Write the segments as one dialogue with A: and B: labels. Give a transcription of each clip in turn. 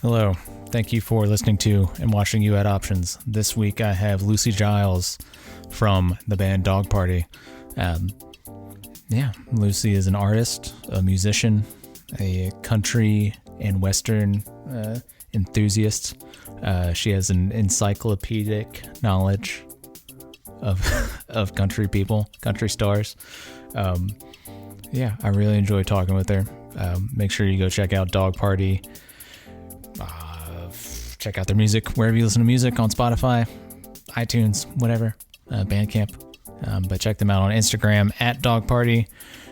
A: Hello. Thank you for listening to and watching You Had Options. This week I have Lucy Giles from the band Dog Party. Lucy is an artist, a musician, a country and Western enthusiast. She has an encyclopedic knowledge of country people, country stars. I really enjoy talking with her. Make sure you go check out Dog Party. Check out their music wherever you listen to music, on Spotify, iTunes, whatever, Bandcamp. But check them out on Instagram at Dog Party.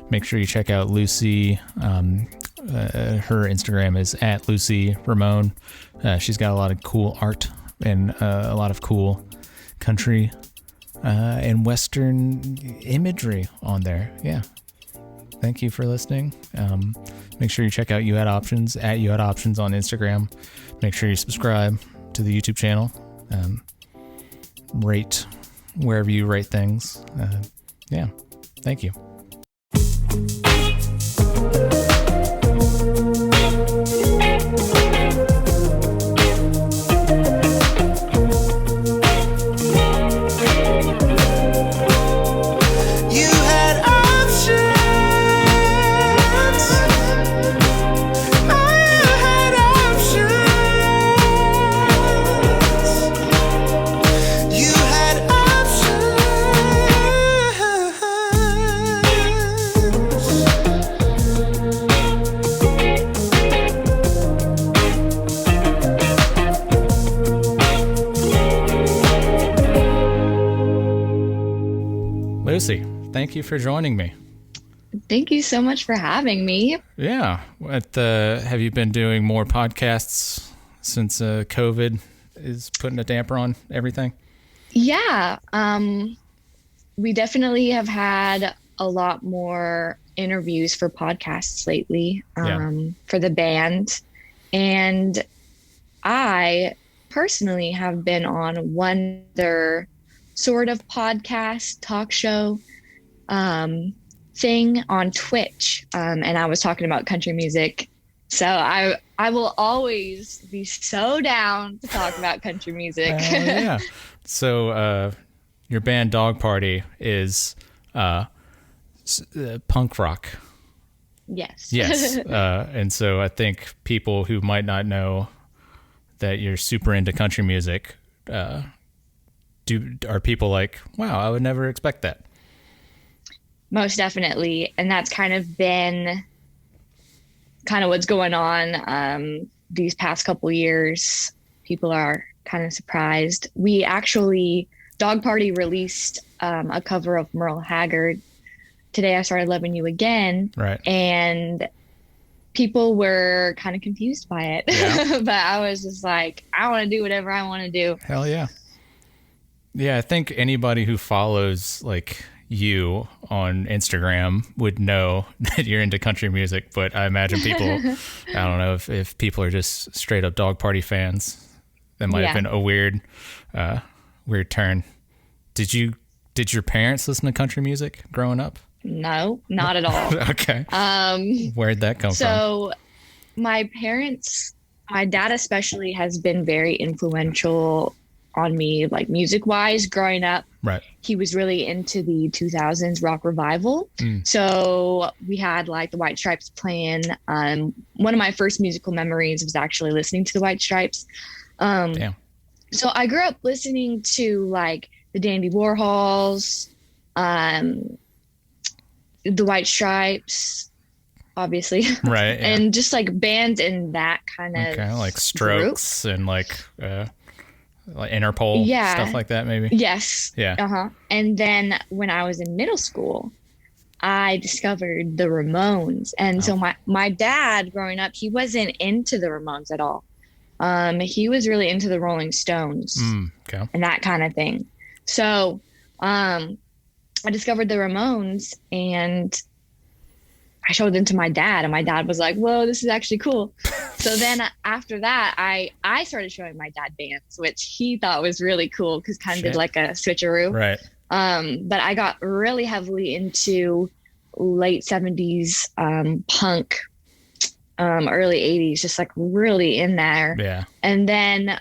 A: Make sure you check out Lucy. Her Instagram is at Lucy Ramone. She's got a lot of cool art and a lot of cool country and Western imagery on there. Yeah. Thank you for listening. Make sure you check out You Had Options at You Had Options on Instagram. Make sure you subscribe to the YouTube channel. Rate wherever you rate things. Thank you. Lucy, thank you for joining me.
B: Thank you so much for having me.
A: Yeah. Have you been doing more podcasts since COVID is putting a damper on everything?
B: Yeah. We definitely have had a lot more interviews for podcasts lately for the band. And I personally have been on one other sort of podcast talk show thing on Twitch, and I was talking about country music, so I will always be so down to talk about country music.
A: Yeah. So your band Dog Party is punk rock.
B: Yes.
A: And so I think people who might not know that you're super into country music are people like, wow, I would never expect that.
B: Most definitely. And that's kind of been what's going on these past couple years. People are kind of surprised. We actually, Dog Party released a cover of Merle Haggard, Today I Started Loving You Again.
A: Right.
B: And people were kind of confused by it. Yeah. But I was just like, I want to do whatever I want to do.
A: Hell yeah. Yeah, I think anybody who follows like you on Instagram would know that you're into country music, but I imagine people, I don't know if people are just straight up Dog Party fans. That might have been a weird turn. Did your parents listen to country music growing up?
B: No, not at all.
A: Okay. Where'd that come from?
B: So my parents, my dad especially, has been very influential on me, like music wise, growing up.
A: Right.
B: He was really into the 2000s rock revival. So we had like the White Stripes playing. One of my first musical memories was actually listening to the White Stripes.
A: Damn.
B: So I grew up listening to like the Dandy Warhols, the White Stripes, obviously.
A: Right. Yeah.
B: And just like bands in that kind of
A: like Strokes group. And like Interpol, stuff like that, maybe.
B: Yes.
A: Yeah.
B: And then when I was in middle school, I discovered the Ramones. And so my dad growing up, he wasn't into the Ramones at all. He was really into the Rolling Stones and that kind of thing. So I discovered the Ramones and I showed them to my dad, and my dad was like, whoa, this is actually cool. So then after that, I started showing my dad bands, which he thought was really cool because kind of did like a switcheroo.
A: Right.
B: But I got really heavily into late 70s punk, early 80s, just like really in there.
A: Yeah.
B: And then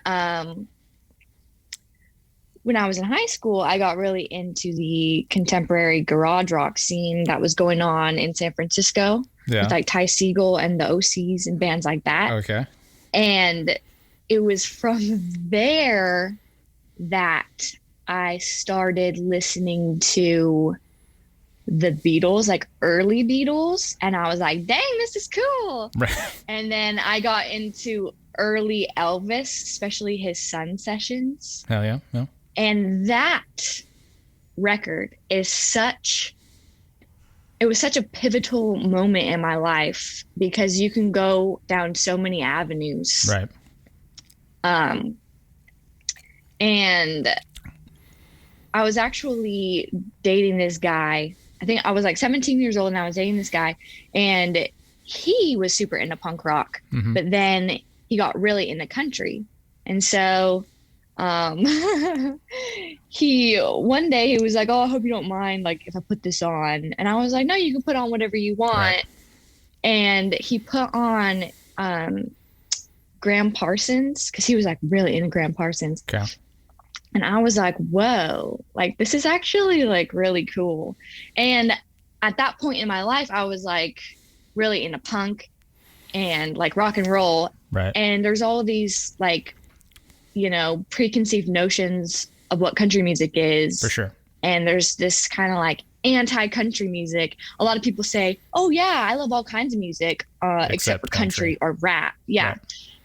B: when I was in high school, I got really into the contemporary garage rock scene that was going on in San Francisco with like Ty Segall and the OCs and bands like that.
A: Okay.
B: And it was from there that I started listening to the Beatles, like early Beatles. And I was like, dang, this is cool.
A: Right.
B: And then I got into early Elvis, especially his Sun sessions.
A: Hell yeah. Yeah.
B: And that record is it was such a pivotal moment in my life because you can go down so many avenues.
A: Right.
B: And I was actually dating this guy. I think I was like 17 years old and I was dating this guy, and he was super into punk rock, but then he got really into country. And so one day he was like, oh, I hope you don't mind like if I put this on. And I was like, no, you can put on whatever you want. Right. And he put on Graham Parsons because he was like really into Graham Parsons.
A: Okay.
B: And I was like, whoa, like this is actually like really cool. And at that point in my life, I was like really into punk and like rock and roll.
A: Right.
B: And there's all these like, you know, preconceived notions of what country music is.
A: For sure.
B: And there's this kind of like anti-country music. A lot of people say, oh yeah, I love all kinds of music, except for country or rap. Yeah. Right.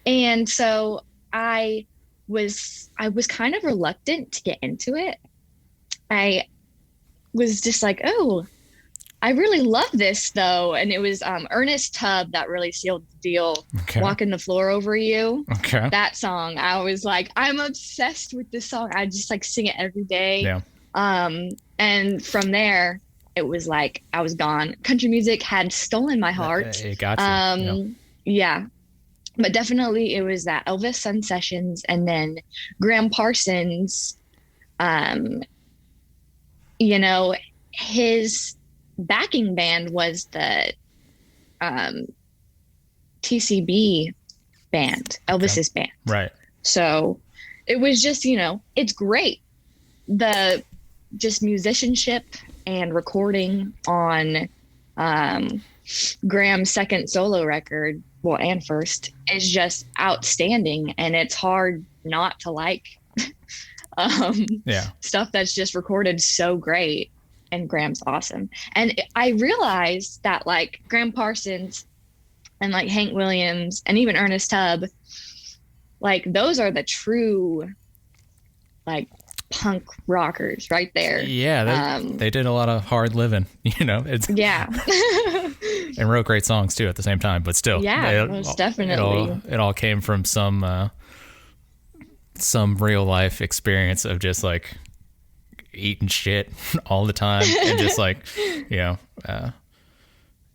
B: And so I was kind of reluctant to get into it. I was just like, oh, I really love this though. And it was Ernest Tubb that really sealed the deal.
A: Okay.
B: Walking the Floor Over You.
A: Okay.
B: That song, I was like, I'm obsessed with this song. I just like sing it every day.
A: Yeah.
B: And from there, it was like I was gone. Country music had stolen my heart.
A: It got you.
B: Yeah. But definitely it was that Elvis Sun Sessions and then Graham Parsons, you know, his backing band was the TCB band, Elvis's band.
A: Right. So
B: it was just, you know, it's great. The just musicianship and recording on Graham's second solo record, well, and first, is just outstanding, and it's hard not to like stuff that's just recorded so great. And Graham's awesome. And I realized that like Graham Parsons and like Hank Williams and even Ernest Tubb, like those are the true like punk rockers right there.
A: Yeah, they did a lot of hard living, you know. And wrote great songs too at the same time, but still,
B: most definitely
A: it all came from some real life experience of just like eating shit all the time and just like, you know,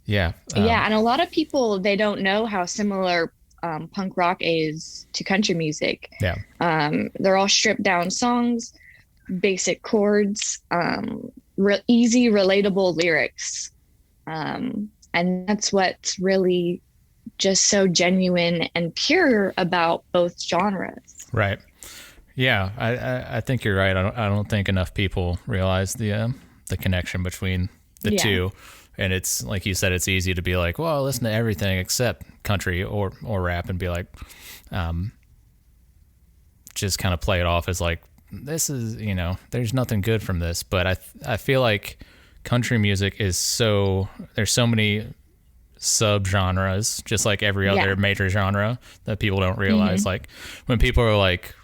A: and
B: a lot of people, they don't know how similar punk rock is to country music. They're all stripped down songs, basic chords, easy relatable lyrics, and that's what's really just so genuine and pure about both genres.
A: Right. Yeah, I think you're right. I don't think enough people realize the connection between the two. And it's like you said, it's easy to be like, well, I listen to everything except country or rap, and be like, just kind of play it off as like, this is, you know, there's nothing good from this. But I feel like country music is there's so many subgenres, just like every other major genre, that people don't realize. Like when people are like,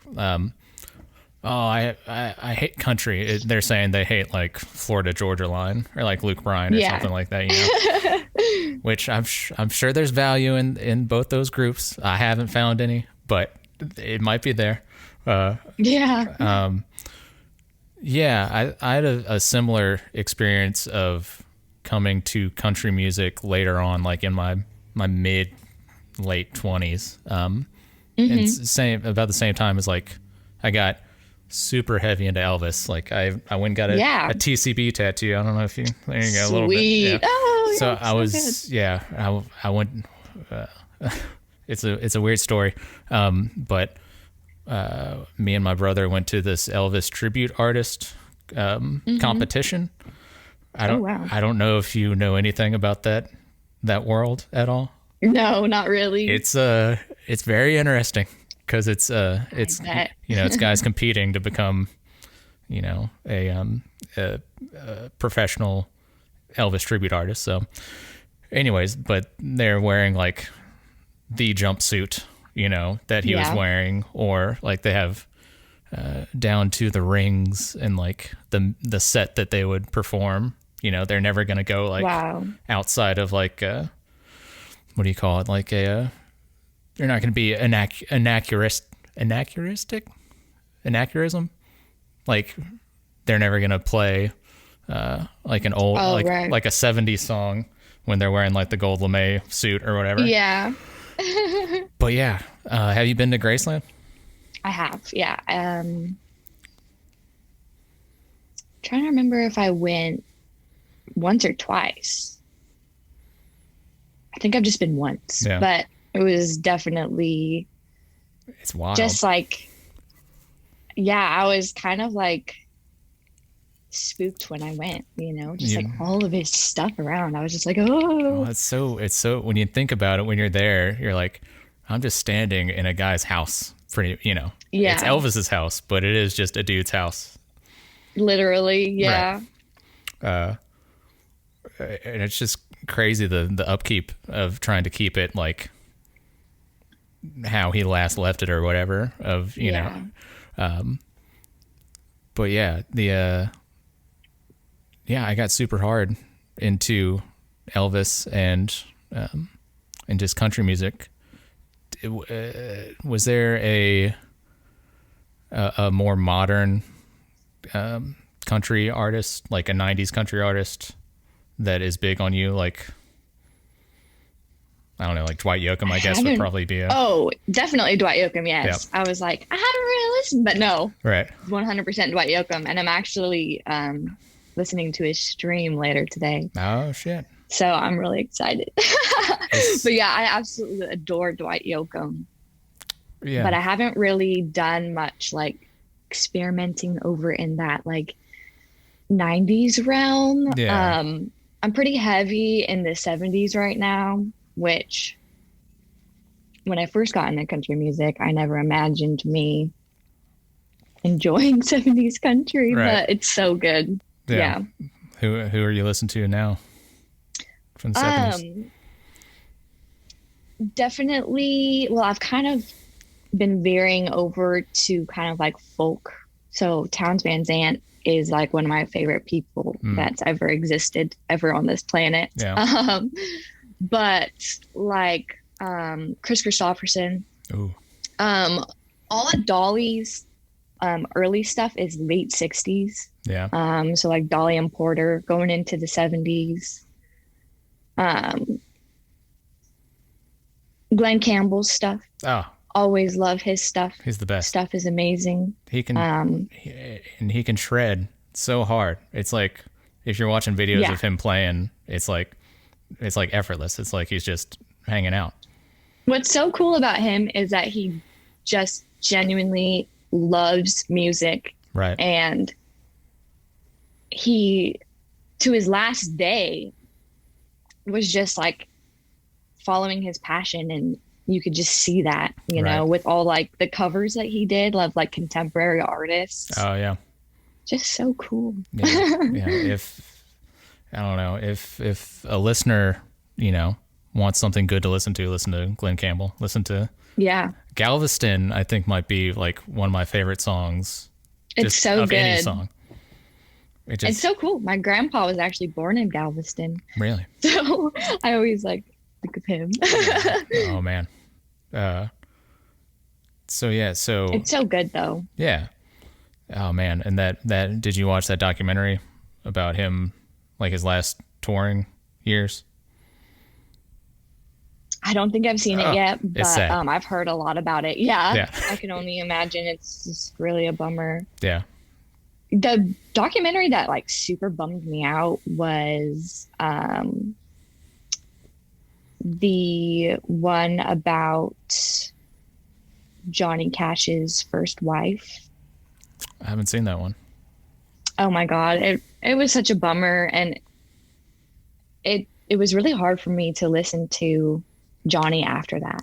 A: I hate country, they're saying they hate like Florida Georgia Line or like Luke Bryan or something like that, you know. Which I'm sure there's value in both those groups. I haven't found any, but it might be there. I had a similar experience of coming to country music later on, like in my mid late 20s. And about the same time as like I got super heavy into Elvis. Like I went and got a TCB tattoo. I don't know if you, there you go, a little bit. Yeah.
B: Oh,
A: so I was, I went, it's a weird story. But me and my brother went to this Elvis tribute artist competition. I don't know if you know anything about that world at all.
B: No, not really.
A: It's very interesting because it's it's guys competing to become a professional Elvis tribute artist. So anyways, but they're wearing like the jumpsuit that he was wearing, or like they have down to the rings and like the set that they would perform. They're never going to go like outside of like what do you call it? Like they're not going to be anachronism. Like they're never going to play like an old like a 70s song when they're wearing like the gold lame suit or whatever.
B: Yeah.
A: But yeah, have you been to Graceland?
B: I have. Yeah. Trying to remember if I went once or twice. I think I've just been once, but it was definitely,
A: it's wild.
B: Just like, I was kind of like spooked when I went, like all of his stuff around. I was just like, oh,
A: it's so, when you think about it, when you're there, you're like, I'm just standing in a guy's house it's Elvis's house, but it is just a dude's house.
B: Literally. Yeah.
A: Right. And it's just crazy the upkeep of trying to keep it like how he last left it or whatever of but yeah, I got super hard into Elvis and just country music. Was there a more modern country artist, like a 90s country artist that is big on you? Like, I don't know, like Dwight Yoakam, I guess would probably be
B: definitely Dwight Yoakam. Yes. Yep. I was like, I haven't really listened, but no, right. 100% Dwight Yoakam. And I'm actually listening to his stream later today.
A: Oh shit.
B: So I'm really excited. But yeah, I absolutely adore Dwight Yoakam. Yeah. But I haven't really done much like experimenting over in that like 90s realm. Yeah. I'm pretty heavy in the 70s right now, which when I first got into country music, I never imagined me enjoying 70s country, but it's so good. Yeah.
A: Who are you listening to now from the 70s?
B: Definitely. Well, I've kind of been veering over to kind of like folk. So Townes Van Zandt is like one of my favorite people that's ever existed ever on this planet. Yeah. But like Chris Christopherson, all of Dolly's early stuff is late 60s. Yeah. So like Dolly and Porter going into the 70s. Glenn Campbell's stuff. Oh. Always love his stuff.
A: He's the best.
B: Stuff is amazing.
A: He can he can shred so hard. It's like if you're watching videos of him playing, it's like effortless. It's like he's just hanging out.
B: What's so cool about him is that he just genuinely loves music. Right. And he, to his last day, was just like following his passion, and you could just see that, you know, with all like the covers that he did of like contemporary artists. Oh yeah. Just so cool. Yeah. If I don't know, if a listener, you know, wants something good to listen to Glenn Campbell. Listen to Galveston, I think might be like one of my favorite songs. It's so
A: of
B: good.
A: Any song. It's
B: so cool. My grandpa was actually born in Galveston.
A: Really?
B: So I always like think of him.
A: Oh man. So it's so
B: good though.
A: Yeah. Oh man. And that did you watch that documentary about him, like his last touring years?
B: I don't think I've seen it yet, but I've heard a lot about it. Yeah. I can only imagine. It's just really a bummer. Yeah. The documentary that like super bummed me out was the one about Johnny Cash's first wife.
A: I haven't seen that one.
B: Oh my God. It was such a bummer, and it was really hard for me to listen to Johnny after that.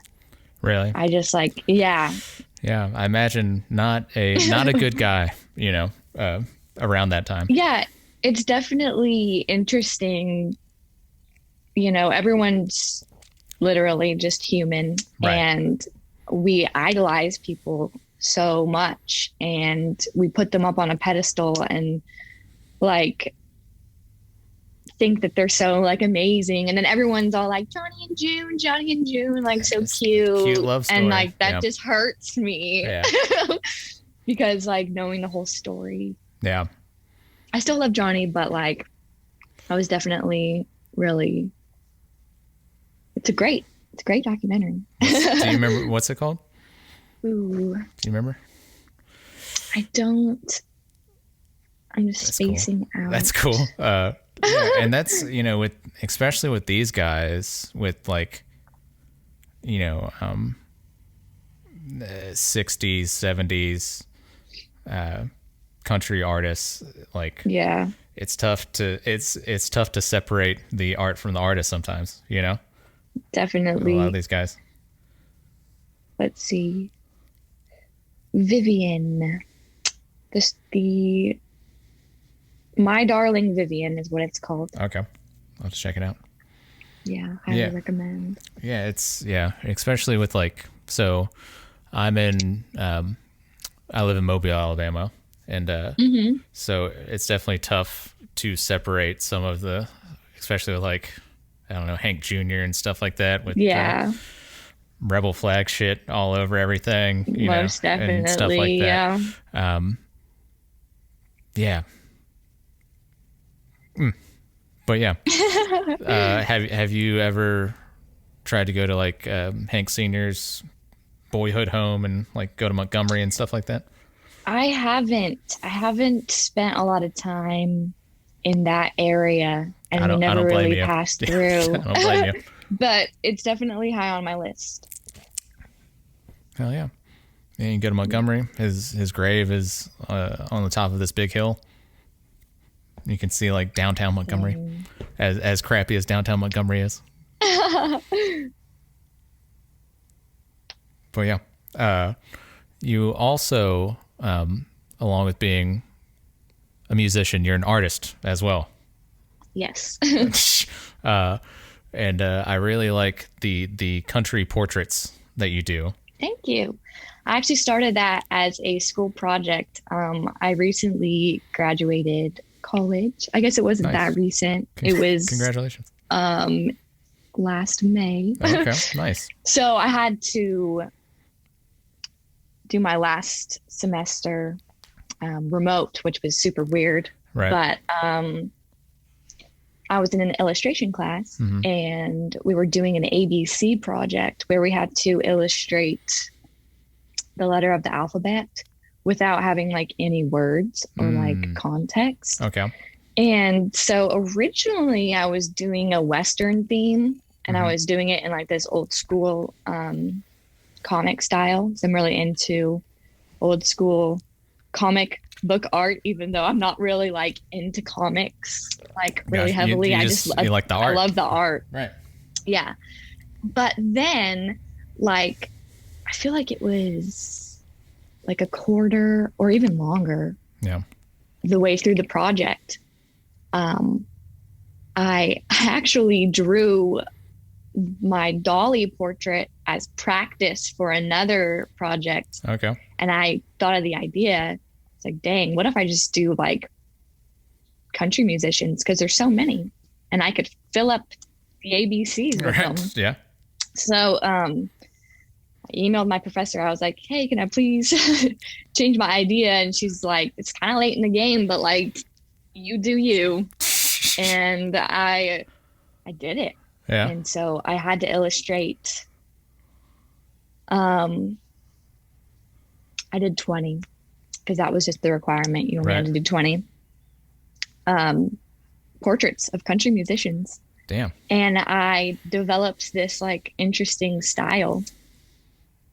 A: Really?
B: I just like, yeah.
A: Yeah, I imagine not a good guy, around that time.
B: Yeah, it's definitely interesting. Everyone's literally just human,
A: Right.
B: and we idolize people so much, and we put them up on a pedestal and like think that they're so like amazing, and then everyone's all like Johnny and June, like so
A: It's
B: cute,
A: cute love story.
B: and like that
A: Yeah.
B: just hurts me.
A: Yeah.
B: Because like knowing the whole story,
A: Yeah.
B: I still love Johnny, but like I was definitely really, it's a great documentary.
A: Do you remember what's it called?
B: Ooh,
A: Do you remember?
B: I don't. I'm just
A: That's
B: spacing out.
A: That's cool. Yeah, and that's especially with these guys with like 60s 70s country artists, like
B: Yeah,
A: it's tough to separate the art from the artist sometimes, a
B: definitely.
A: lot of these guys.
B: Let's see. Vivian. The My Darling Vivian is what it's called.
A: Okay, I'll just check it out.
B: Yeah, highly recommend.
A: Yeah, especially with like, so I'm in I live in Mobile, Alabama, and so it's definitely tough to separate some of the, especially with like, I don't know, Hank Jr. and stuff like that, with rebel flag shit all over everything,
B: Most definitely,
A: and stuff like that. Yeah. But yeah, have you ever tried to go to like Hank Sr.'s boyhood home and like go to Montgomery and stuff like that?
B: I haven't spent a lot of time in that area, and we never really passed through.
A: I don't blame you.
B: But it's definitely high on my list.
A: Hell yeah. Yeah, you can go to Montgomery. His grave is on the top of this big hill. You can see like downtown Montgomery, as crappy as downtown Montgomery is. But yeah, you also, along with being a musician, you're an artist as well.
B: Yes.
A: And I really like the country portraits that you do.
B: Thank you. I actually started that as a school project. I recently graduated college. I guess it wasn't that recent. It was
A: congratulations.
B: Last May.
A: Okay, nice.
B: So I had to do my last semester remote, which was super weird.
A: Right.
B: But I was in an illustration class, and we were doing an ABC project where we had to illustrate the letter of the alphabet without having like any words or like context.
A: Okay.
B: And so originally I was doing a Western theme, and I was doing it in like this old school comic style. So I'm really into old school comic book art, even though I'm not really like into comics like really heavily.
A: You like the art.
B: I love the art.
A: Right.
B: Yeah. But then like I feel like it was like a quarter or even longer.
A: Yeah.
B: The way through the project. I actually drew my Dolly portrait as practice for another project.
A: Okay.
B: And I thought of the idea. It's like, dang, what if I just do like country musicians? Because there's so many, and I could fill up the ABCs with them.
A: Yeah.
B: So I emailed my professor. I was like, hey, can I please change my idea? And she's like, it's kind of late in the game, but like, you do you. And I did it.
A: Yeah.
B: And so I had to illustrate. I did 20 because that was just the requirement. You only had to do 20 portraits of country musicians.
A: Damn.
B: And I developed this like interesting style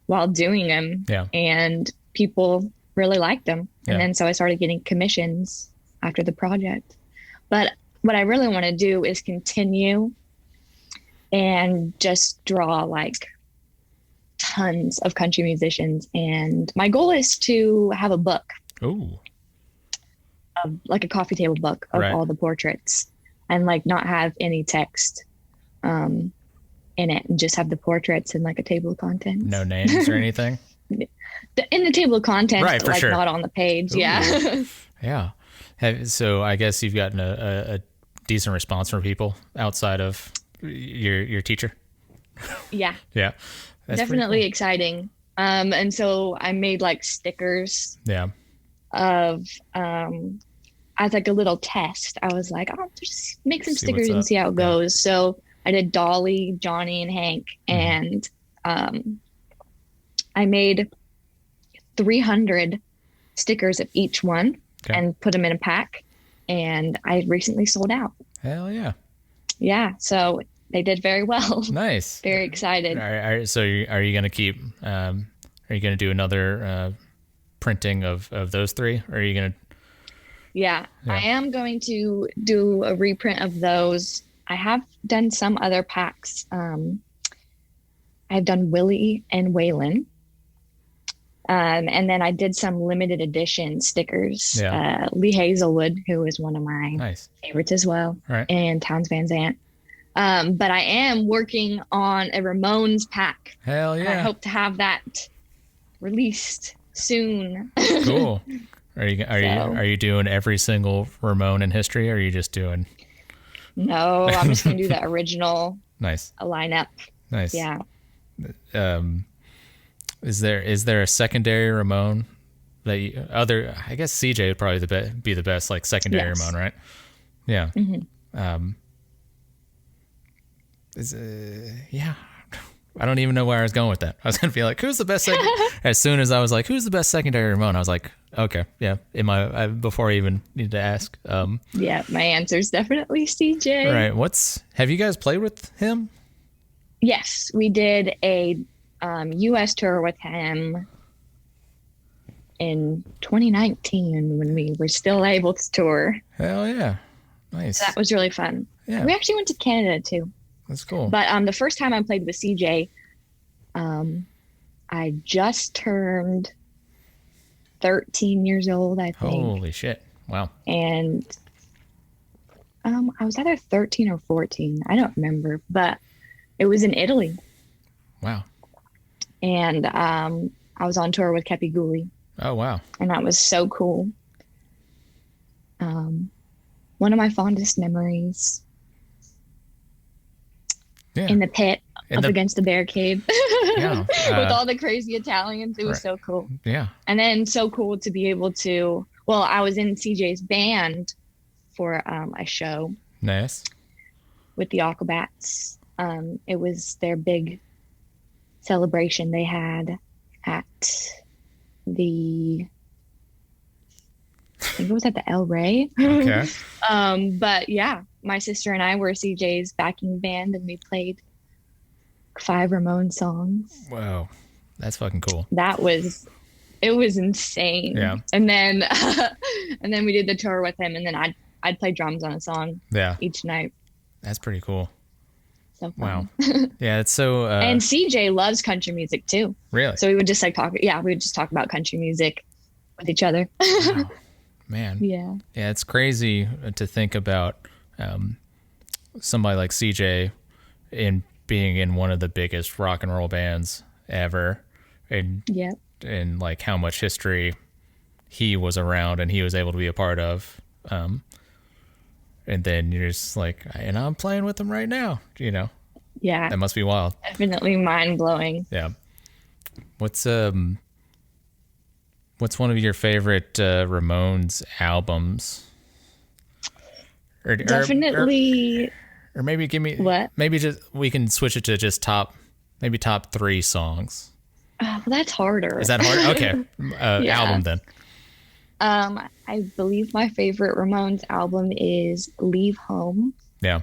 B: while doing them,
A: Yeah.
B: and people really liked them. And
A: Yeah.
B: then so I started getting commissions after the project. But what I really want to do is continue and just draw like tons of country musicians. And my goal is to have a book,
A: Ooh.
B: like a coffee table book of
A: Right.
B: all the portraits, and like not have any text in it, and just have the portraits and like a table of contents.
A: No names or anything?
B: In the table of contents,
A: Right,
B: but
A: for
B: like
A: sure.
B: not on the page.
A: Ooh.
B: Yeah.
A: Yeah. So I guess you've gotten a decent response from people outside of your teacher.
B: Yeah.
A: Yeah. That's pretty
B: Definitely
A: cool.
B: exciting. And so I made like stickers
A: Yeah.
B: of as like a little test. I was like, I'll just make some
A: See what's
B: stickers and
A: up.
B: see how it
A: Yeah.
B: goes. So I did Dolly, Johnny, and Hank, and I made 300 stickers of each one
A: Okay.
B: and put them in a pack. And I recently sold out.
A: Hell yeah.
B: Yeah, so they did very well.
A: Nice.
B: Very excited.
A: So are you going to keep, are you going to do another printing of those three? Or are you going to?
B: Yeah,
A: Yeah.
B: I am going to do a reprint of those. I have done some other packs. I've done Willie and Waylon. And then I did some limited edition stickers.
A: Yeah.
B: Lee Hazelwood, who is one of my
A: Nice.
B: favorites as well,
A: Right.
B: and Towns Van Zandt. But I am working on a Ramones pack.
A: Hell
B: And
A: yeah.
B: I hope to have that released soon.
A: Cool. Are you doing every single Ramone in history, or are you just doing?
B: No, I'm just going to do the original
A: Nice.
B: lineup.
A: Nice.
B: Yeah.
A: Is there a secondary Ramone that I guess CJ would probably be the best like secondary
B: Yes.
A: Ramone, right? Yeah.
B: Mm-hmm.
A: Yeah. I don't even know where I was going with that. I was gonna be like, who's the best? As soon as I was like, who's the best secondary Ramone? I was like, okay, yeah. Before I even need to ask.
B: Yeah, my answer is definitely CJ.
A: Right. Have you guys played with him?
B: Yes, we did a U.S. tour with him in 2019 when we were still able to tour.
A: Hell yeah. Nice.
B: So that was really fun.
A: Yeah.
B: We actually went to Canada too.
A: That's cool.
B: But the first time I played with CJ, I just turned 13 years old, I think.
A: Holy shit. Wow.
B: And I was either 13 or 14. I don't remember, but it was in Italy.
A: Wow.
B: And I was on tour with Kepi Gooley.
A: Oh, wow.
B: And that was so cool. One of my fondest memories.
A: Yeah.
B: In the pit up against the barricade.
A: Yeah.
B: With all the crazy Italians. It was
A: right.
B: so cool.
A: Yeah.
B: And then so cool to be able to, well, I was in CJ's band for a show
A: Nice.
B: with the Aquabats. It was their big celebration they had at I think it was at the El Rey.
A: Okay.
B: But yeah, my sister and I were CJ's backing band, and we played 5 Ramones songs.
A: Whoa. That's fucking cool.
B: It was insane.
A: Yeah.
B: And then we did the tour with him, and then I'd play drums on a song each night.
A: That's pretty cool.
B: So fun.
A: Wow. Yeah, it's so
B: and CJ loves country music too.
A: Really?
B: So we would just talk about country music with each other.
A: Wow. Man.
B: Yeah.
A: Yeah, it's crazy to think about somebody like CJ in being in one of the biggest rock and roll bands ever, and like how much history he was around and he was able to be a part of. And then you're just like, and I'm playing with them right now, you know?
B: Yeah.
A: That must be wild.
B: Definitely mind blowing.
A: Yeah. What's one of your favorite Ramones albums?
B: Definitely.
A: Or maybe give me
B: what?
A: Maybe just we can switch it to just top 3 songs.
B: Well, that's harder.
A: Is that hard? Okay. Album then.
B: I believe my favorite Ramones album is Leave Home.
A: Yeah.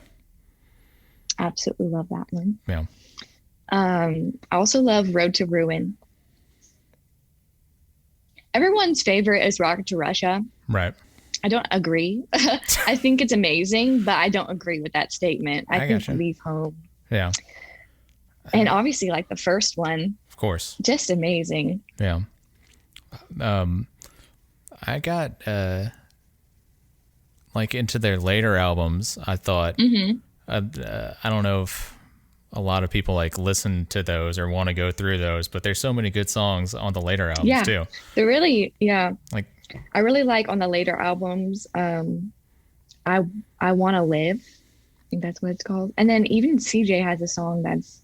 B: Absolutely love that one.
A: Yeah.
B: I also love Road to Ruin. Everyone's favorite is Rocket to Russia.
A: Right.
B: I don't agree. I think it's amazing, but I don't agree with that statement. I think
A: gotcha.
B: Leave Home.
A: Yeah.
B: And obviously, like the first one,
A: Of course.
B: just amazing.
A: Yeah. I got like into their later albums. I thought I don't know if a lot of people like listen to those or want to go through those, but there's so many good songs on the later albums too.
B: They're really,
A: Like,
B: I really like on the later albums. I Want to Live. I think that's what it's called. And then even CJ has a song that's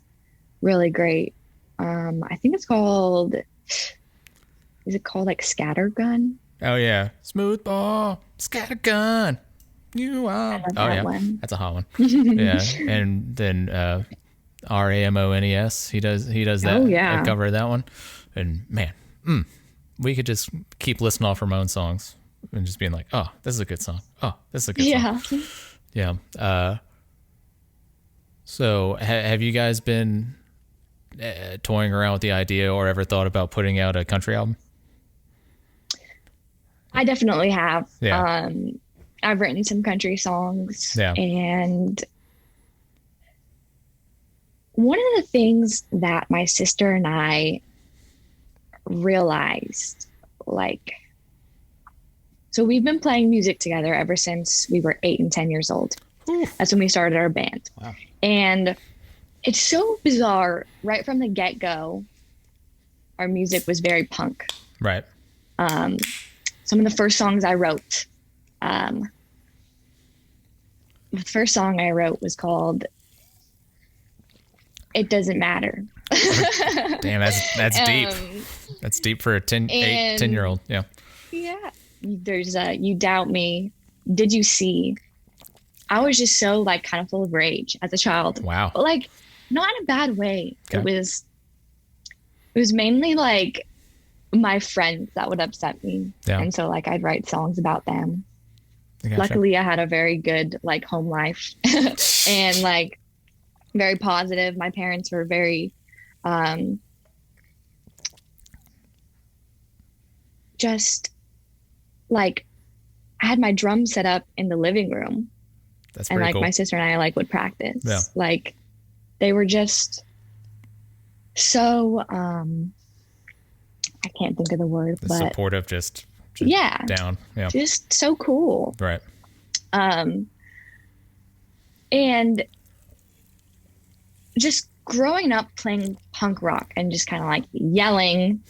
B: really great. I think it's called, is it called like Scattergun?
A: oh yeah, Smooth Ball, Scattergun. You are. Oh yeah,
B: one.
A: that's a hot one. Yeah, and then Ramones. He does that.
B: Oh, yeah.
A: A cover of that one. And man, we could just keep listing off Ramones songs and just being like, oh, this is a good song. Oh, this is a good song. Yeah. So have you guys been toying around with the idea or ever thought about putting out a country album?
B: I definitely have.
A: Yeah.
B: I've written some country songs.
A: Yeah.
B: And one of the things that my sister and I realized, like, so we've been playing music together ever since we were 8 and 10 years old.
A: Ooh.
B: That's when we started our band.
A: Wow.
B: And it's so bizarre. Right from the get-go, our music was very punk.
A: Right.
B: Some of the first songs I wrote, the first song I wrote was called It Doesn't Matter.
A: Damn, that's deep. That's deep for a 10-year-old. Yeah.
B: Yeah. There's You Doubt Me. Did You See? I was just so like kind of full of rage as a child.
A: Wow.
B: But like not in a bad way.
A: Okay.
B: It was mainly like my friends that would upset me.
A: Yeah.
B: And so like I'd write songs about them.
A: Gotcha.
B: Luckily I had a very good like home life and like very positive. My parents were very just like I had my drum set up in the living room.
A: That's
B: and
A: pretty
B: like
A: cool.
B: my sister and I like would practice.
A: Yeah.
B: Like they were just so I can't think of the word, but
A: supportive, just
B: yeah,
A: down. Yeah.
B: Just so cool.
A: Right.
B: And just growing up playing punk rock and just kind of like yelling,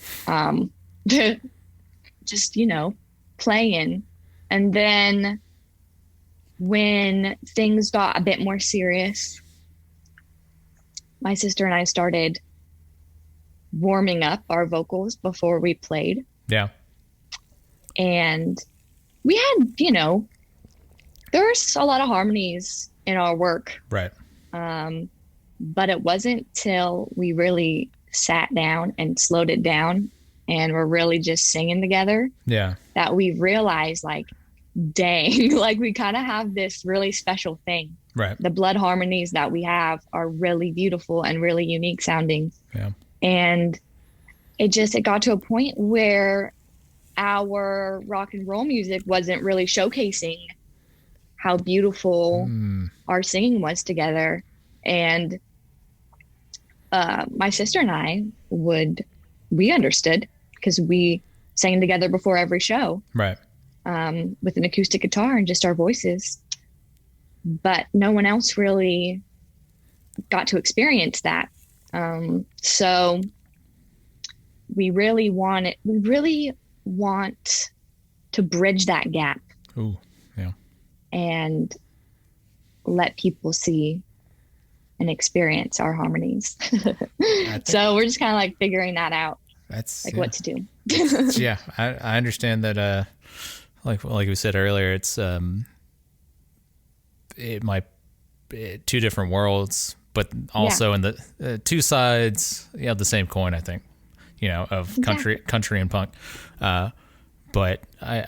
B: just, playing. And then when things got a bit more serious, my sister and I started warming up our vocals before we played.
A: Yeah.
B: And we had, there's a lot of harmonies in our work.
A: Right.
B: But it wasn't till we really sat down and slowed it down and we're really just singing together.
A: Yeah.
B: That we realized like, dang, like we kind of have this really special thing.
A: Right.
B: The blood harmonies that we have are really beautiful and really unique sounding.
A: Yeah.
B: And it got to a point where our rock and roll music wasn't really showcasing how beautiful our singing was together. And my sister and I we understood because we sang together before every show. Right. With an acoustic guitar and just our voices. But no one else really got to experience that. So we really want to bridge that gap.
A: Ooh, yeah.
B: And let people see and experience our harmonies. So we're just kind of like figuring that out. That's like what to do.
A: Yeah, I understand that. Like we said earlier, it's it might be two different worlds, but also in the two sides of the same coin. I think of country and punk. But I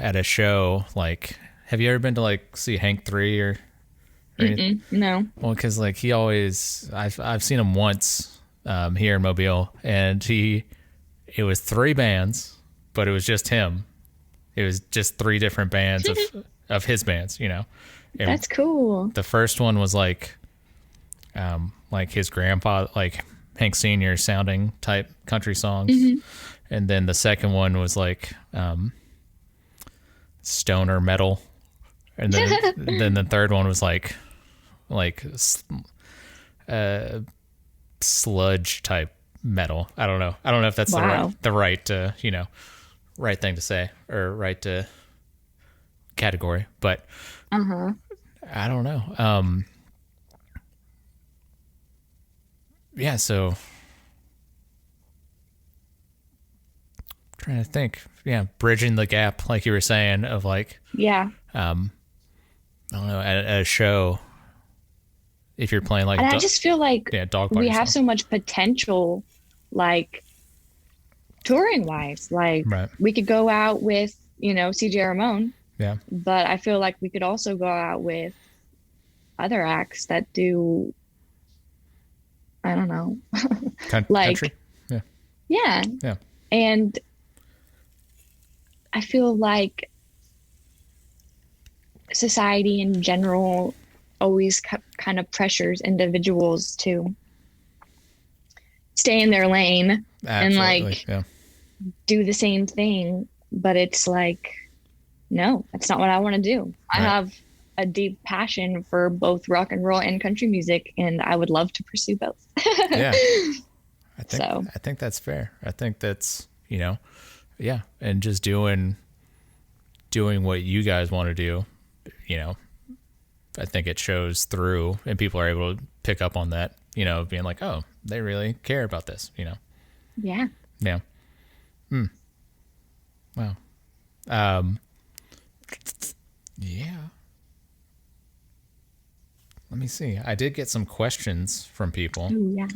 A: at a show like, have you ever been to like see Hank 3 or Or anything?
B: No.
A: Well, because like he always, I've seen him once here in Mobile, and it was 3 bands, but it was just him. It was just 3 different bands of his bands, you know. And
B: That's cool.
A: the first one was like his grandpa, like Hank Sr. sounding type country songs. And then the second one was like stoner metal. And then the third one was like sludge type metal. I don't know if that's the right right thing to say or right category, but I don't know. Yeah, so trying to think. Yeah, bridging the gap, like you were saying, of like I don't know, at a show, if you're playing like,
B: and I just feel like
A: dog party
B: we have so much potential, like touring wise. Like we could go out with CJ Ramon, but I feel like we could also go out with other acts that do, I don't know, like
A: country.
B: Yeah. And I feel like society in general always kind of pressures individuals to stay in their lane.
A: Absolutely.
B: And like do the same thing, but it's like, no, that's not what I want to do. I have a deep passion for both rock and roll and country music, and I would love to pursue both.
A: I think that's fair. I think that's, and just doing what you guys want to do, I think it shows through, and people are able to pick up on that, being like, oh, they really care about this, Yeah.
B: Yeah.
A: Wow. Yeah. Let me see. I did get some questions from people.
B: Ooh, yeah.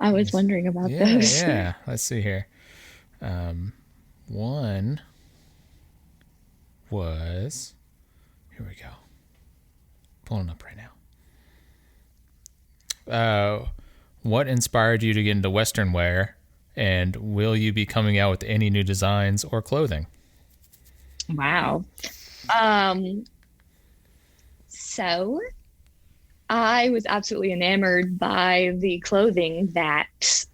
B: I was wondering about those.
A: Yeah. Let's see here. One was, here we go. Pulling up right now. What inspired you to get into Western wear, and will you be coming out with any new designs or clothing?
B: Wow. So I was absolutely enamored by the clothing that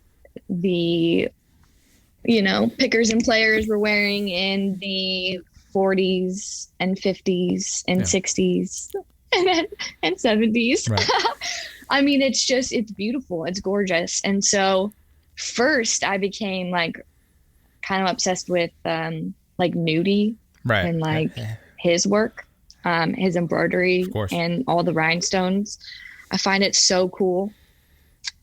B: the, pickers and players were wearing in the 40s and 50s and 60s and 70s.
A: Right.
B: I mean, it's beautiful. It's gorgeous. And so first I became like kind of obsessed with like nudie and like his work, his embroidery and all the rhinestones. I find it so cool.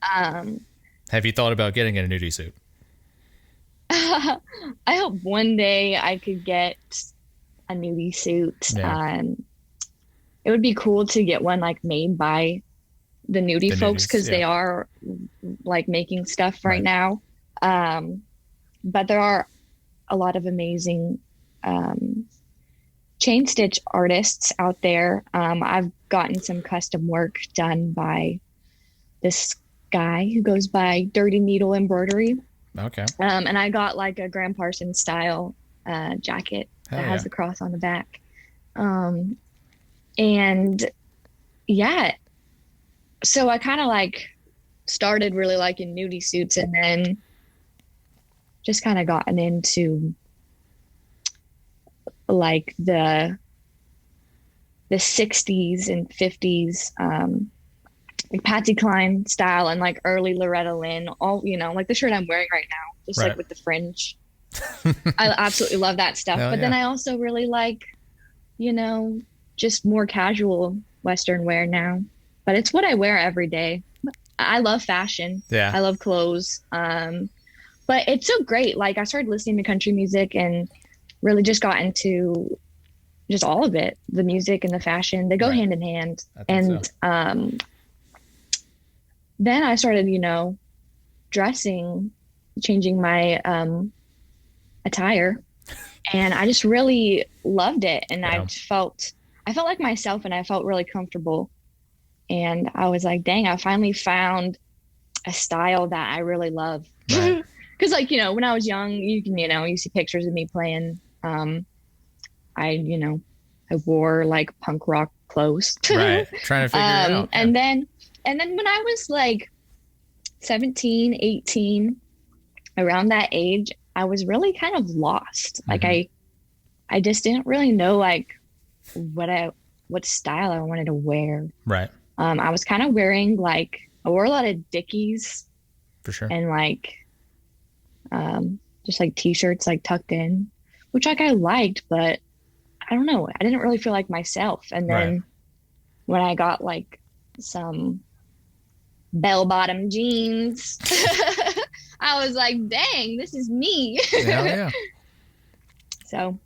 A: Have you thought about getting a nudie suit?
B: I hope one day I could get a nudie suit. It would be cool to get one like made by the nudie folks, because they are like making stuff right now. But there are a lot of amazing chain stitch artists out there. I've gotten some custom work done by this guy who goes by Dirty Needle Embroidery.
A: Okay.
B: And I got like a Graham Parsons style jacket that has the cross on the back. And yeah, so I kind of like started really liking nudie suits, and then just kind of gotten into like the 60s and 50s, like Patsy Cline style and like early Loretta Lynn, all, like the shirt I'm wearing right now, just like with the fringe. I absolutely love that stuff. But then I also really like, just more casual Western wear now, but it's what I wear every day. I love fashion. Yeah. I love clothes. But it's so great. Like I started listening to country music and really just got into just all of it. The music and the fashion, they go hand in hand. And then I started, dressing, changing my attire, and I just really loved it. And I felt like myself, and I felt really comfortable And I was like, dang, I finally found a style that I really love.
A: Right.
B: Because, like, when I was young, you see pictures of me playing. I wore like punk rock clothes.
A: Right. Trying to figure it out. Yeah.
B: And then when I was like 17, 18, around that age, I was really kind of lost. Like I just didn't really know like what style I wanted to wear.
A: Right.
B: I was kind of wearing like I wore a lot of Dickies
A: For sure.
B: and like just like t-shirts like tucked in, which like I liked, but I don't know. I didn't really feel like myself. And then when I got like some bell-bottom jeans, I was like, dang, this is me.
A: Hell yeah.
B: So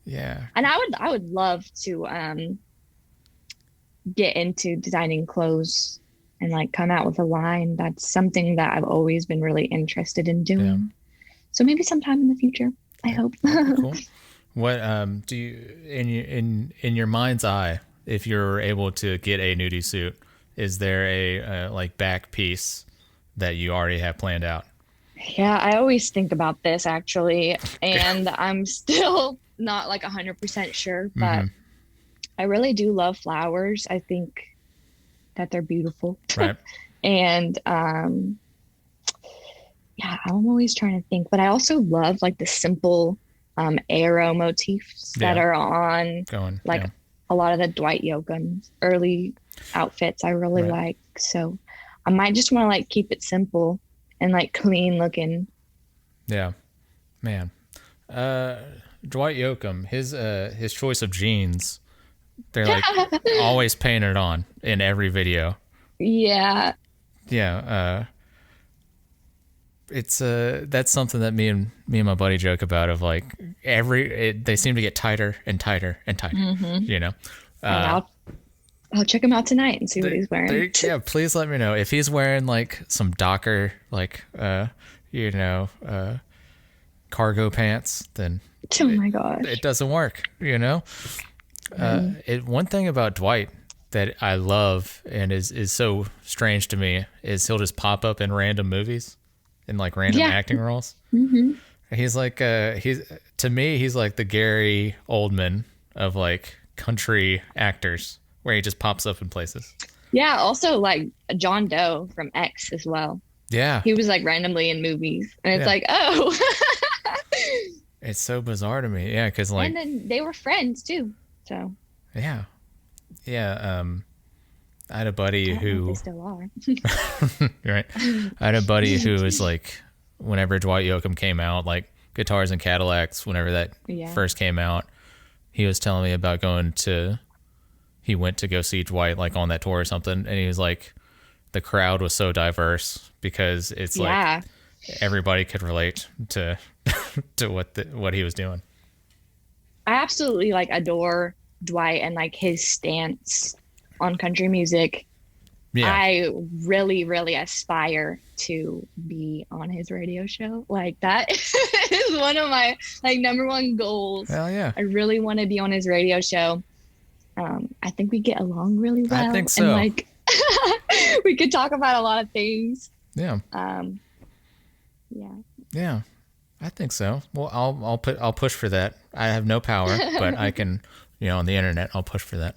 A: yeah.
B: And I would love to get into designing clothes and like come out with a line. That's something that I've always been really interested in doing.
A: Yeah.
B: So maybe sometime in the future, I hope.
A: Cool. What do you in your mind's eye, if you're able to get a nudie suit, is there a like back piece that you already have planned out?
B: Yeah, I always think about this actually, and I'm still not like 100% sure, but I really do love flowers. I think that they're beautiful.
A: Right.
B: And yeah, I'm always trying to think, but I also love like the simple arrow motifs that are on a lot of the Dwight Yoakam's early outfits. I really like. So I might just want to like keep it simple and like clean looking.
A: Yeah, man. Dwight Yoakam, his choice of jeans, they're like always painted on in every video.
B: Yeah.
A: Yeah. It's that's something that me and my buddy joke about, of like they seem to get tighter and tighter and tighter, you know.
B: I'll check him out tonight and see what he's wearing.
A: Yeah, please let me know if he's wearing like some Docker like cargo pants. Then
B: oh my gosh,
A: it doesn't work, you know. One thing about Dwight that I love and is so strange to me is he'll just pop up in random movies, in like random acting roles. He's like to me he's like the Gary Oldman of like country actors, where he just pops up in places.
B: Yeah, also like John Doe from X as well.
A: Yeah,
B: he was like randomly in movies, and it's like, oh.
A: It's so bizarre to me. Yeah, because like,
B: and then they were friends too. So
A: yeah. I had a buddy who
B: they still are.
A: right. I had a buddy who was like, whenever Dwight Yoakam came out, like Guitars and Cadillacs, whenever that first came out, he was telling me about he went to go see Dwight like on that tour or something, and he was like, the crowd was so diverse because it's like everybody could relate to what he was doing.
B: I absolutely like adore Dwight and like his stance on country music. Yeah. I really, really aspire to be on his radio show. Like that is one of my like number one goals.
A: Hell yeah.
B: I really want to be on his radio show. I think we get along really well.
A: I think so.
B: And like we could talk about a lot of things.
A: Yeah. Yeah. I think so. Well, I'll push for that. I have no power, but I can, on the internet, I'll push for that.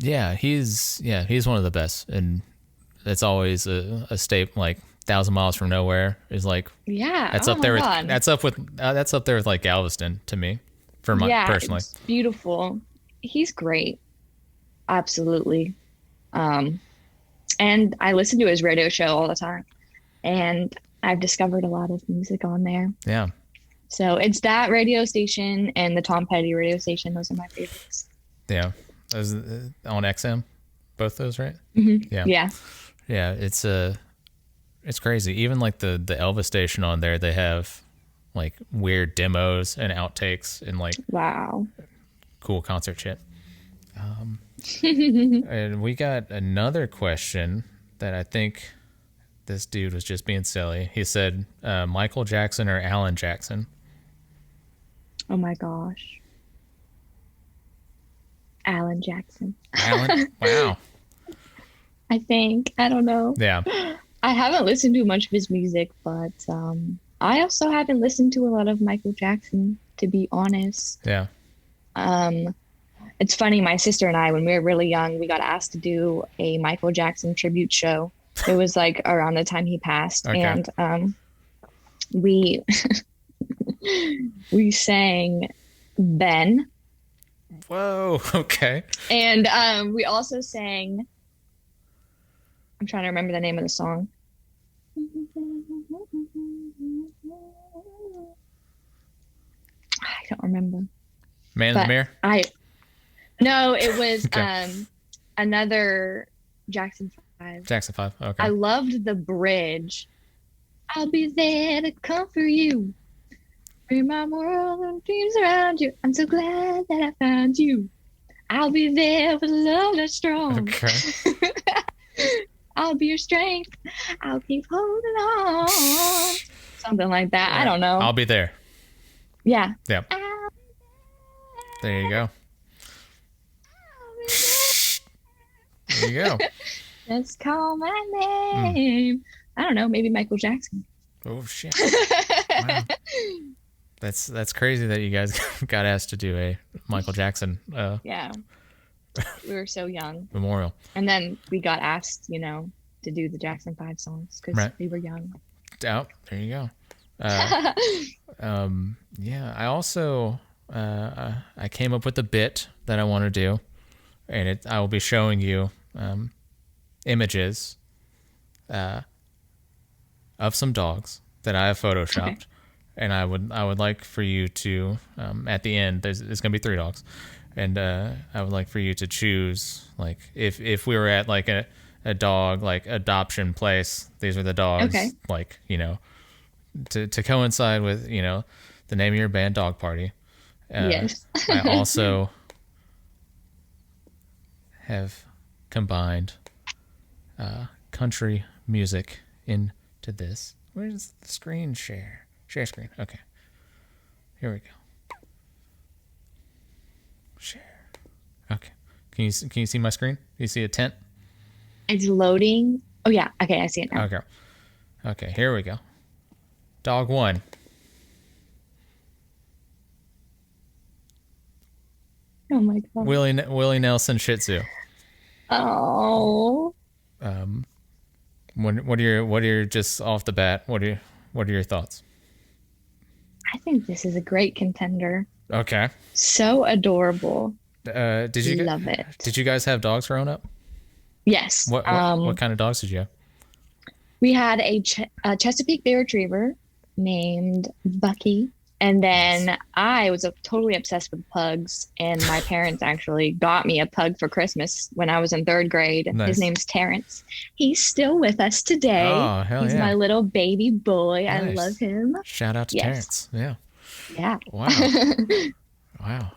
A: He's one of the best, and it's always a state like 1,000 Miles from Nowhere is like that's up there. That's up there with like Galveston to me, personally.
B: It's beautiful. He's great, absolutely. And I listen to his radio show all the time, and I've discovered a lot of music on there.
A: Yeah.
B: So it's that radio station and the Tom Petty radio station. Those are my favorites.
A: Yeah. Those on XM, both those, right?
B: Mm-hmm. Yeah.
A: Yeah. It's crazy. Even like the Elvis station on there, they have like weird demos and outtakes and like cool concert shit. And we got another question that I think this dude was just being silly. He said, Michael Jackson or Alan Jackson?
B: Oh my gosh. Alan Jackson.
A: Alan? Wow.
B: I think. I don't know.
A: Yeah.
B: I haven't listened to much of his music, but I also haven't listened to a lot of Michael Jackson, to be honest.
A: Yeah.
B: Um, it's funny, my sister and I, when we were really young, we got asked to do a Michael Jackson tribute show. It was like around the time he passed,
A: Okay.
B: and we we sang Ben,
A: Whoa. Okay.
B: and we also sang. I'm trying to remember the name of the song. I don't remember.
A: Man in the
B: But
A: Mirror?
B: No, it was
A: Okay.
B: another Jackson 5.
A: Jackson 5. Okay.
B: I loved the bridge. I'll be there to comfort you. Bring my world and dreams around you. I'm so glad that I found you. I'll be there with love that's strong.
A: Okay.
B: I'll be your strength. I'll keep holding on. Something like that. I don't know.
A: I'll be there.
B: Yeah.
A: Yeah.
B: I'll
A: There you go.
B: be there.
A: There you go.
B: Just call my name. I don't know. Maybe Michael Jackson.
A: Oh shit. Wow. That's crazy that you guys got asked to do a Michael Jackson
B: Yeah. We were so young.
A: memorial.
B: And then we got asked, to do the Jackson 5 songs because
A: Right.
B: we were young.
A: Oh, there you go. Yeah, I also I came up with a bit that I want to do, and I will be showing you images of some dogs that I have photoshopped,
B: Okay.
A: and I would like for you to at the end there's gonna be 3 dogs, and I would like for you to choose, like, if we were at like a dog like adoption place, these are the dogs.
B: Okay.
A: Like, to coincide with the name of your band, Dog Party.
B: Yes.
A: I also have combined country music into this. Where's the screen share? Share screen. Okay. Here we go. Share. Okay. Can you see my screen? You see a tent?
B: It's loading. Oh, yeah. Okay. I see it now.
A: Okay. Okay. Here we go. Dog 1.
B: Oh, my God.
A: Willie Nelson Shih Tzu.
B: Oh.
A: What are your just off the bat? What are your thoughts?
B: I think this is a great contender.
A: Okay.
B: So adorable.
A: Did you
B: Love it.
A: Did you guys have dogs growing up?
B: Yes.
A: What kind of dogs did you have?
B: We had a Chesapeake Bay Retriever named Bucky. And then I was totally obsessed with pugs. And my parents actually got me a pug for Christmas when I was in 3rd grade.
A: Nice.
B: His name's Terrence. He's still with us today.
A: Oh, hell
B: He's
A: yeah.
B: my little baby boy. I
A: Nice.
B: love him.
A: Shout out to
B: Yes.
A: Terrence. Yeah.
B: Yeah.
A: Wow.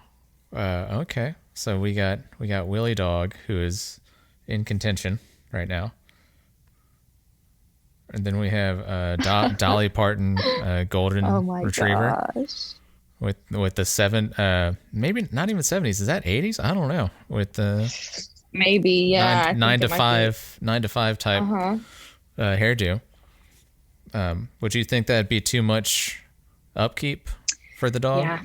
A: Wow. Okay. So we got Willie Dog, who is in contention right now. And then we have Dolly Parton, golden
B: Oh my
A: retriever
B: gosh.
A: with the 7, maybe not even 70s. Is that 80s? I don't know. With the
B: Maybe, yeah.
A: 9 to 5 type
B: Uh-huh.
A: hairdo. Would you think that'd be too much upkeep for the dog?
B: Yeah.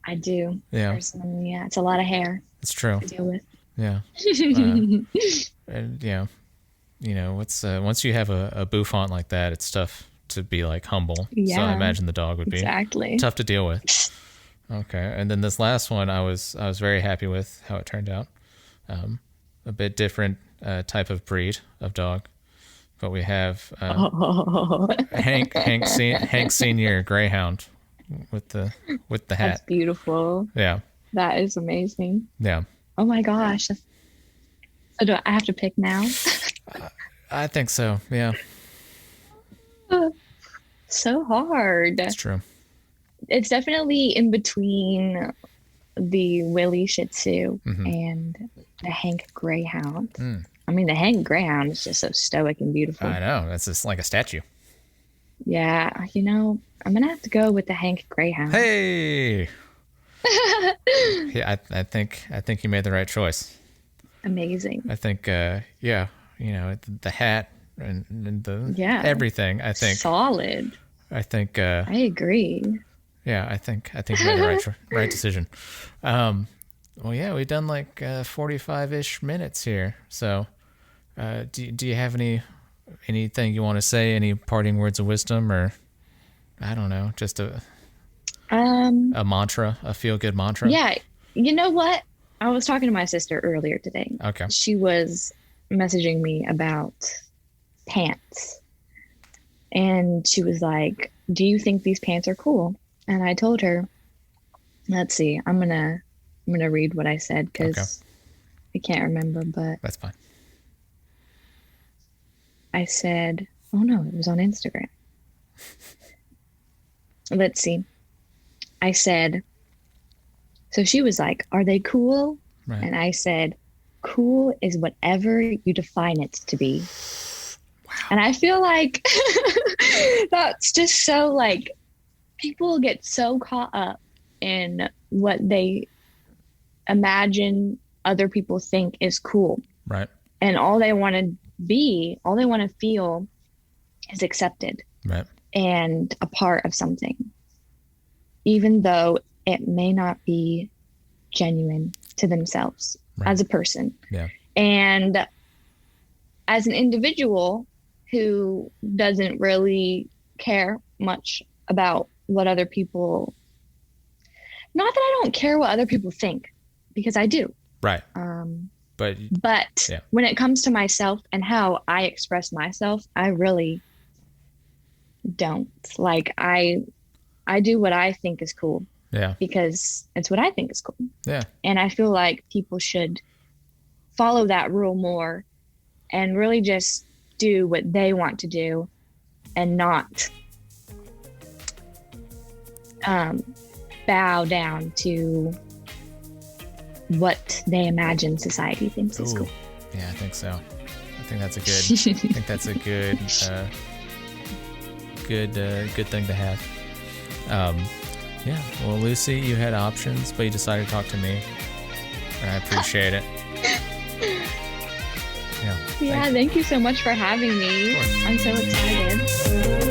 B: I do.
A: Yeah.
B: Personally, yeah. It's a lot of hair
A: It's true.
B: to deal with.
A: Yeah. And yeah, once you have a bouffant like that, it's tough to be like humble. So
B: Yeah.
A: I imagine the dog would be
B: Exactly.
A: tough to deal with. Okay. And then this last one, I was very happy with how it turned out. A bit different type of breed of dog, but we have
B: Oh,
A: Hank Senior Greyhound with the hat.
B: that's beautiful.
A: Yeah.
B: That is amazing.
A: Yeah.
B: Oh my gosh. So do I have to pick now?
A: I think so. Yeah.
B: So hard.
A: It's true.
B: It's definitely in between the Willie Shih Tzu and the Hank Greyhound. I mean, the Hank Greyhound is just so stoic and beautiful.
A: I know. It's just like a statue.
B: Yeah, I'm gonna have to go with the Hank Greyhound.
A: Hey. Yeah, I think you made the right choice.
B: Amazing.
A: I think, yeah, the hat and the everything. I think
B: solid.
A: I think.
B: I agree.
A: Yeah, I think you made the right decision. Well, yeah, we've done like 45-ish minutes here. So, do you have anything you want to say? Any parting words of wisdom, or I don't know, just a mantra, a feel good mantra?
B: Yeah, you know what? I was talking to my sister earlier today.
A: Okay.
B: She was messaging me about pants, and she was like, "Do you think these pants are cool?" And I told her, let's see, I'm gonna read what I said because I can't remember, but
A: that's fine.
B: I said, oh no, it was on Instagram. Let's see. I said, so she was like, are they cool?
A: Right.
B: And I said, cool is whatever you define it to be. Wow. And I feel like that's just so like, people get so caught up in what they imagine other people think is cool.
A: Right.
B: And all they want to feel is accepted.
A: Right.
B: And a part of something, even though it may not be genuine to themselves as a person.
A: Yeah.
B: And as an individual who doesn't really care much about what other people, not that I don't care what other people think, because I do.
A: Right. But
B: yeah. When it comes to myself and how I express myself, I really don't. Like I do what I think is cool.
A: Yeah.
B: Because it's what I think is cool.
A: Yeah.
B: And I feel like people should follow that rule more and really just do what they want to do and not bow down to what they imagine society thinks is cool.
A: Yeah, I think so. I think that's a good thing to have. Yeah. Well, Lucy, you had options, but you decided to talk to me, and I appreciate it.
B: Yeah. Thank you so much for having me. I'm so excited.